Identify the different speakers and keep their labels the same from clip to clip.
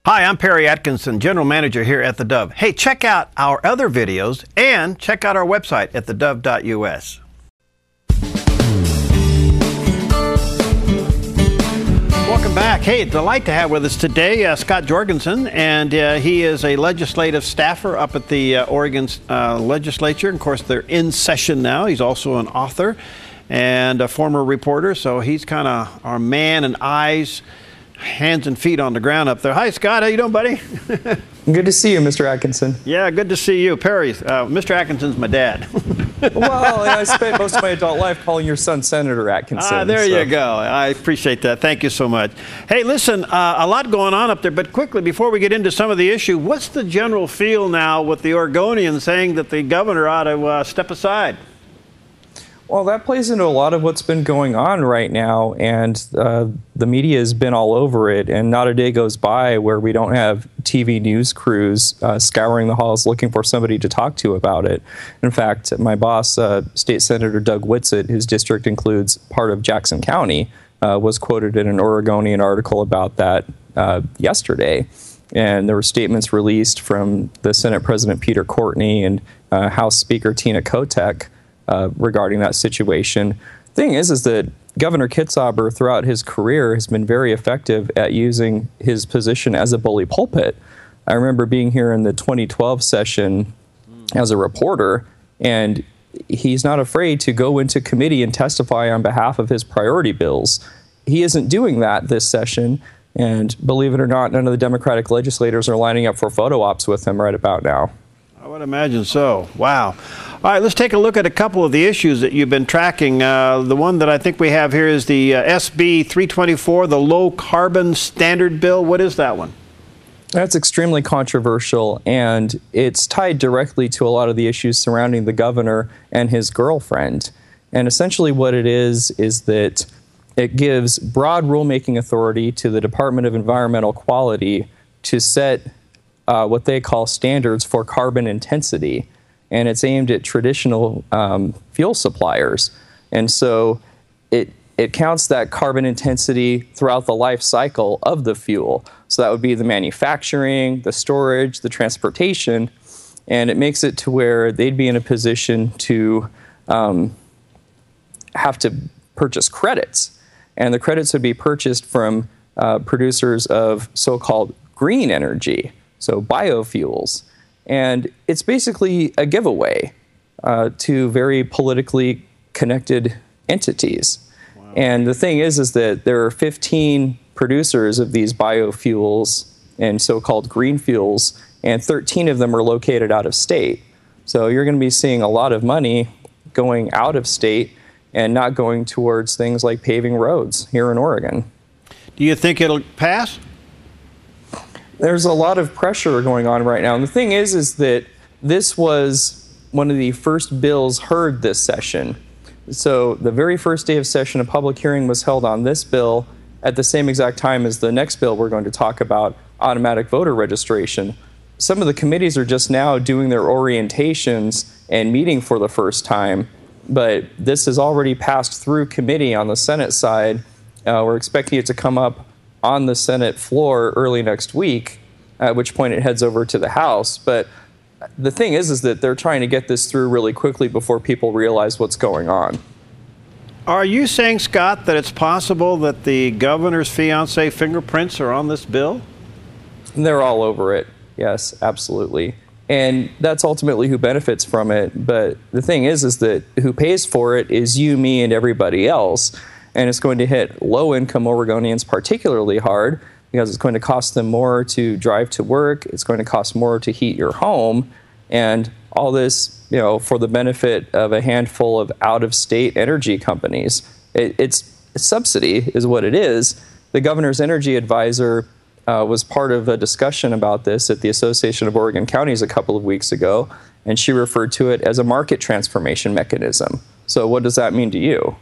Speaker 1: Hi, I'm Perry Atkinson, General Manager here at theDove. Hey, check out our other videos and check out our website at theDove.us. Welcome back. Hey, delight to have with us today Scott Jorgensen, and he is a legislative staffer up at the Oregon legislature. Of course, they're in session now. He's also an author and a former reporter, so he's kind of our man and eyes, hands and feet on the ground up there. Hi, Scott. How you doing, buddy?
Speaker 2: Good to see you, Mr. Atkinson.
Speaker 1: Yeah, good to see you. Perry, Mr. Atkinson's my dad.
Speaker 2: Well, I spent most of my adult life calling your son Senator Atkinson.
Speaker 1: There you go. I appreciate that. Thank you so much. Hey, listen, a lot going on up there, but quickly, before we get into some of the issue, what's the general feel now with the Oregonians saying that the governor ought to step aside?
Speaker 2: Well, that plays into a lot of what's been going on right now, and the media has been all over it, and not a day goes by where we don't have TV news crews scouring the halls looking for somebody to talk to about it. In fact, my boss, State Senator Doug Whitsitt, whose district includes part of Jackson County, was quoted in an Oregonian article about that yesterday. And there were statements released from the Senate President Peter Courtney and House Speaker Tina Kotek regarding that situation. The thing is that Governor Kitzhaber throughout his career has been very effective at using his position as a bully pulpit. I remember being here in the 2012 session as a reporter, and he's not afraid to go into committee and testify on behalf of his priority bills. He isn't doing that this session, and believe it or not, none of the Democratic legislators are lining up for photo ops with him right about now.
Speaker 1: I would imagine so. Wow. All right, let's take a look at a couple of the issues that you've been tracking. The one that I think we have here is the SB 324, the Low Carbon Standard Bill. What is that one?
Speaker 2: That's extremely controversial, and it's tied directly to a lot of the issues surrounding the governor and his girlfriend. And essentially what it is that it gives broad rulemaking authority to the Department of Environmental Quality to set what they call standards for carbon intensity. And it's aimed at traditional fuel suppliers. And so it counts that carbon intensity throughout the life cycle of the fuel. So that would be the manufacturing, the storage, the transportation, and it makes it to where they'd be in a position to have to purchase credits. And the credits would be purchased from producers of so-called green energy, so biofuels. And it's basically a giveaway to very politically connected entities. Wow. And the thing is that there are 15 producers of these biofuels and so-called green fuels, and 13 of them are located out of state. So you're going to be seeing a lot of money going out of state and not going towards things like paving roads here in Oregon.
Speaker 1: Do you think it'll pass?
Speaker 2: There's a lot of pressure going on right now. And the thing is that this was one of the first bills heard this session. So the very first day of session, a public hearing was held on this bill at the same exact time as the next bill we're going to talk about, automatic voter registration. Some of the committees are just now doing their orientations and meeting for the first time, but this has already passed through committee on the Senate side. We're expecting it to come up on the Senate floor early next week, at which point it heads over to the House. But the thing is that they're trying to get this through really quickly before people realize what's going on.
Speaker 1: Are you saying, Scott, that it's possible that the governor's fiancé fingerprints are on this bill?
Speaker 2: They're all over it. Yes, absolutely. And that's ultimately who benefits from it. But the thing is that who pays for it is you, me, and everybody else. And it's going to hit low-income Oregonians particularly hard because it's going to cost them more to drive to work. It's going to cost more to heat your home. And all this, for the benefit of a handful of out-of-state energy companies. It's a subsidy is what it is. The governor's energy advisor was part of a discussion about this at the Association of Oregon Counties a couple of weeks ago, and she referred to it as a market transformation mechanism. So what does that mean to you?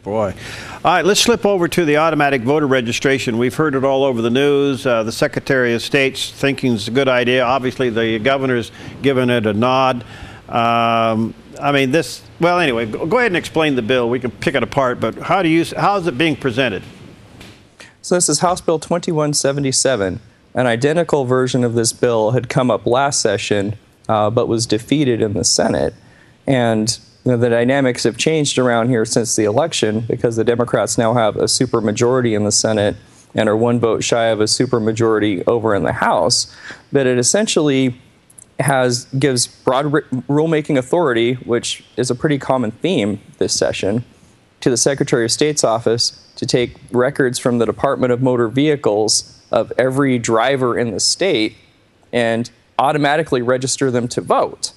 Speaker 1: Boy. All right, let's slip over to the automatic voter registration. We've heard it all over the news. The Secretary of State's thinking it's a good idea. Obviously, the governor's given it a nod. Well, anyway, go ahead and explain the bill. We can pick it apart, but how is it being presented?
Speaker 2: So this is House Bill 2177. An identical version of this bill had come up last session, but was defeated in the Senate. And the dynamics have changed around here since the election, because the Democrats now have a supermajority in the Senate and are one vote shy of a supermajority over in the House. But it essentially gives broad rulemaking authority, which is a pretty common theme this session, to the Secretary of State's office to take records from the Department of Motor Vehicles of every driver in the state and automatically register them to vote.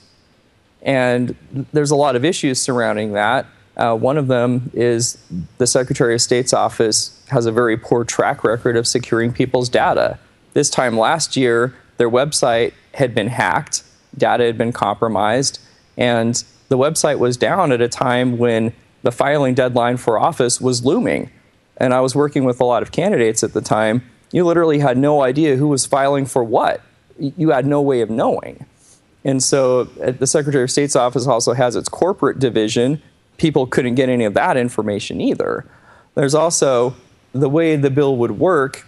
Speaker 2: And there's a lot of issues surrounding that. One of them is the Secretary of State's office has a very poor track record of securing people's data. This time last year, their website had been hacked, data had been compromised, and the website was down at a time when the filing deadline for office was looming. And I was working with a lot of candidates at the time. You literally had no idea who was filing for what. You had no way of knowing. And so the Secretary of State's office also has its corporate division. People couldn't get any of that information either. There's also the way the bill would work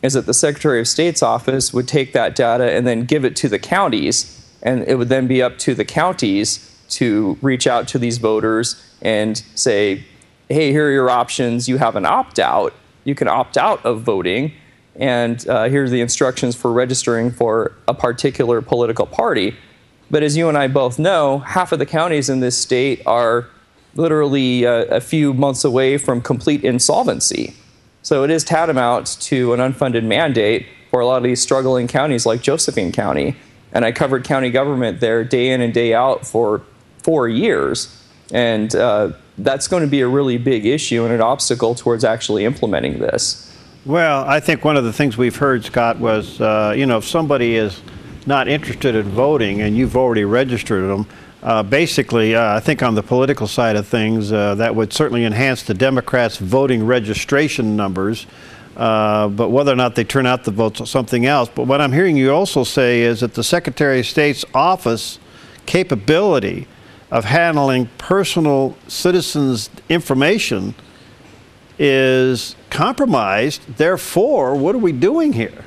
Speaker 2: is that the Secretary of State's office would take that data and then give it to the counties, and it would then be up to the counties to reach out to these voters and say, hey, here are your options. You have an opt-out. You can opt out of voting, and here's the instructions for registering for a particular political party. But as you and I both know, half of the counties in this state are literally a few months away from complete insolvency. So it is tantamount to an unfunded mandate for a lot of these struggling counties like Josephine County. And I covered county government there day in and day out for 4 years. And that's going to be a really big issue and an obstacle towards actually implementing this.
Speaker 1: Well, I think one of the things we've heard, Scott, was, if somebody is not interested in voting and you've already registered them, basically, I think on the political side of things, that would certainly enhance the Democrats' voting registration numbers. But whether or not they turn out the votes is something else. But what I'm hearing you also say is that the Secretary of State's office capability of handling personal citizens' information is compromised. Therefore, what are we doing here?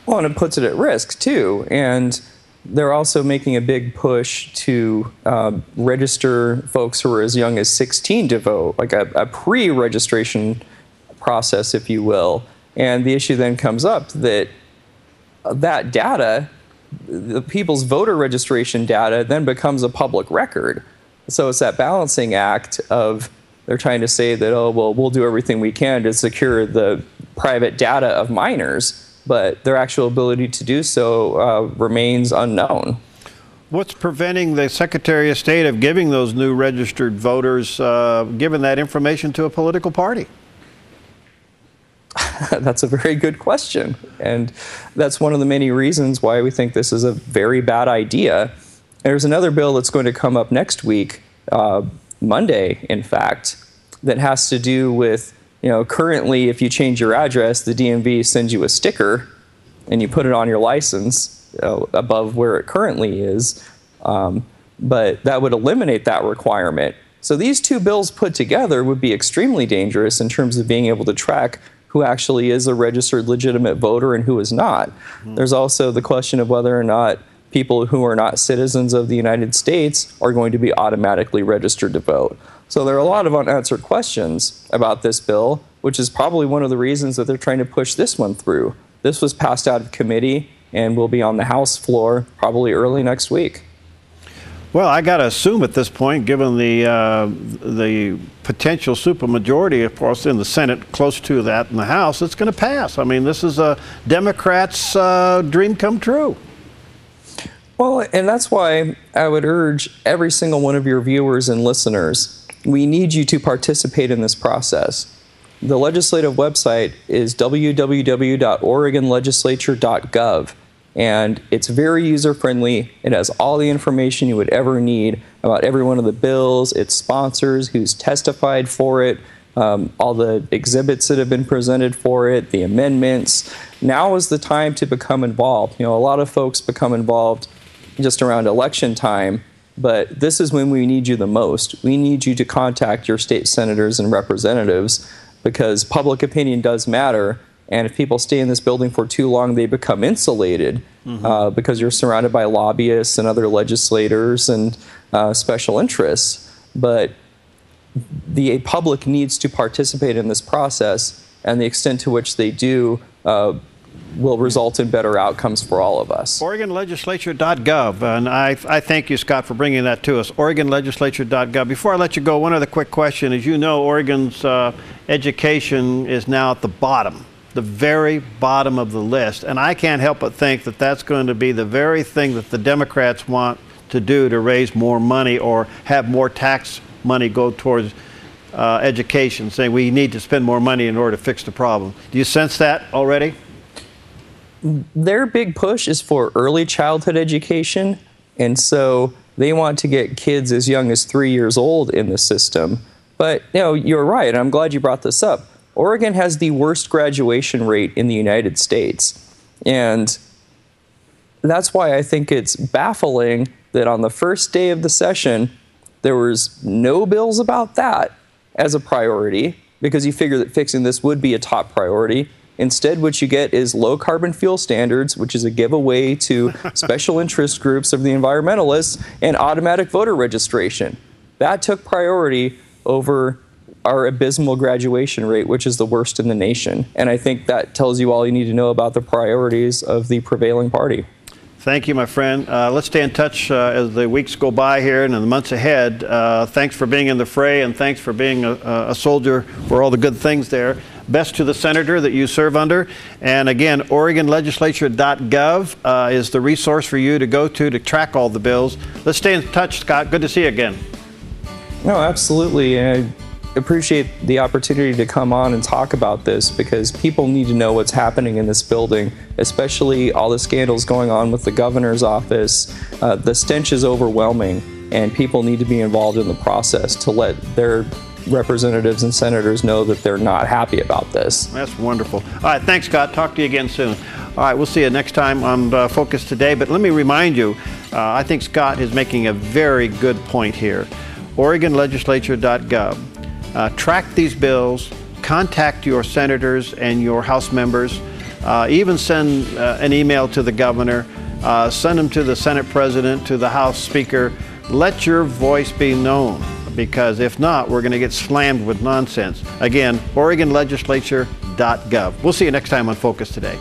Speaker 2: Well, and it puts it at risk, too. And they're also making a big push to register folks who are as young as 16 to vote, like a pre-registration process, if you will. And the issue then comes up that that data, the people's voter registration data, then becomes a public record. So it's that balancing act of they're trying to say that, oh, well, we'll do everything we can to secure the private data of minors, but their actual ability to do so remains unknown.
Speaker 1: What's preventing the Secretary of State of giving those new registered voters, giving that information to a political party?
Speaker 2: That's a very good question. And that's one of the many reasons why we think this is a very bad idea. There's another bill that's going to come up next week, Monday, in fact, that has to do with, currently if you change your address, the DMV sends you a sticker and you put it on your license above where it currently is. But that would eliminate that requirement. So these two bills put together would be extremely dangerous in terms of being able to track who actually is a registered legitimate voter and who is not. There's also the question of whether or not people who are not citizens of the United States are going to be automatically registered to vote. So there are a lot of unanswered questions about this bill, which is probably one of the reasons that they're trying to push this one through. This was passed out of committee and will be on the House floor probably early next week.
Speaker 1: Well, I got to assume at this point, given the potential supermajority, of course, in the Senate, close to that in the House, it's going to pass. I mean, this is a Democrats' dream come true.
Speaker 2: Well, and that's why I would urge every single one of your viewers and listeners, we need you to participate in this process. The legislative website is www.oregonlegislature.gov. And it's very user-friendly. It has all the information you would ever need about every one of the bills, its sponsors, who's testified for it, all the exhibits that have been presented for it, the amendments. Now is the time to become involved. A lot of folks become involved just around election time, but this is when we need you the most. We need you to contact your state senators and representatives because public opinion does matter. And if people stay in this building for too long, they become insulated because you're surrounded by lobbyists and other legislators and special interests. But the public needs to participate in this process, and the extent to which they do will result in better outcomes for all of us.
Speaker 1: OregonLegislature.gov, and I thank you, Scott, for bringing that to us. OregonLegislature.gov. Before I let you go, one other quick question. As you know, Oregon's education is now at the bottom, the very bottom of the list, and I can't help but think that that's going to be the very thing that the Democrats want to do to raise more money or have more tax money go towards education, saying we need to spend more money in order to fix the problem. Do you sense that already?
Speaker 2: Their big push is for early childhood education, and so they want to get kids as young as 3 years old in the system. But you're right, and I'm glad you brought this up. Oregon has the worst graduation rate in the United States, and that's why I think it's baffling that on the first day of the session, there was no bills about that as a priority, because you figure that fixing this would be a top priority. Instead, what you get is low carbon fuel standards, which is a giveaway to special interest groups of the environmentalists, and automatic voter registration. That took priority over our abysmal graduation rate, which is the worst in the nation. And I think that tells you all you need to know about the priorities of the prevailing party.
Speaker 1: Thank you, my friend. Let's stay in touch as the weeks go by here and in the months ahead. Thanks for being in the fray, and thanks for being a soldier for all the good things there. Best to the senator that you serve under. And again, OregonLegislature.gov is the resource for you to go to track all the bills. Let's stay in touch, Scott. Good to see you again.
Speaker 2: No, absolutely. And I appreciate the opportunity to come on and talk about this, because people need to know what's happening in this building, especially all the scandals going on with the governor's office. The stench is overwhelming, and people need to be involved in the process to let their representatives and senators know that they're not happy about this.
Speaker 1: That's wonderful. All right, thanks, Scott. Talk to you again soon. All right, we'll see you next time on Focus Today. But let me remind you, I think Scott is making a very good point here. OregonLegislature.gov. Track these bills, contact your senators and your House members, even send an email to the governor, send them to the Senate President, to the House Speaker. Let your voice be known, because if not, we're going to get slammed with nonsense. Again, OregonLegislature.gov. We'll see you next time on Focus Today.